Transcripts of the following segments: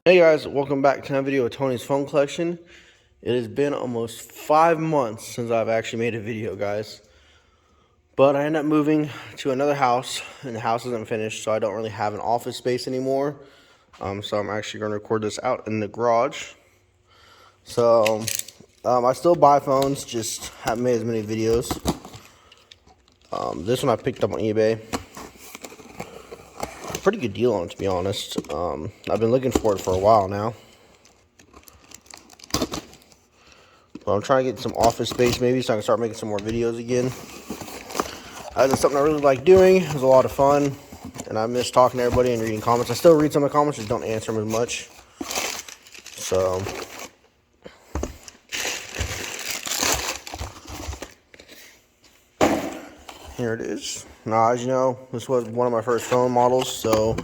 Hey guys, welcome back to another video of Tony's phone collection. It has been almost 5 months since I've actually made a video, guys. But I ended up moving to another house, and the house isn't finished, so I don't really have an office space anymore. So I'm actually going to record this out in the garage. So, I still buy phones, just haven't made as many videos. This one I picked up on eBay. Pretty good deal on it, to be honest. I've been looking for it for a while now. But I'm trying to get some office space maybe so I can start making some more videos again. That's something I really like doing. It was a lot of fun. And I miss talking to everybody and reading comments. I still read some of the comments, just don't answer them as much. So here it is. Now, as you know, this was one of my first phone models, so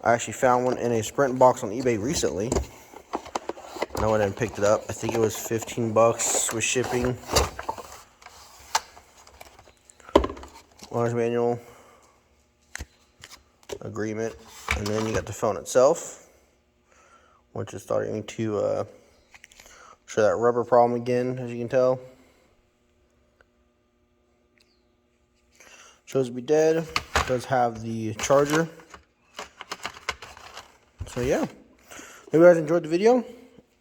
I actually found one in a Sprint box on eBay recently. And I went and picked it up. I think it was 15 bucks with shipping. Owner's manual, agreement, and then you got the phone itself, which is starting to show that rubber problem again, as you can tell. Shows to be dead. It does have the charger. So yeah, hope you guys enjoyed the video,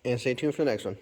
and stay tuned for the next one.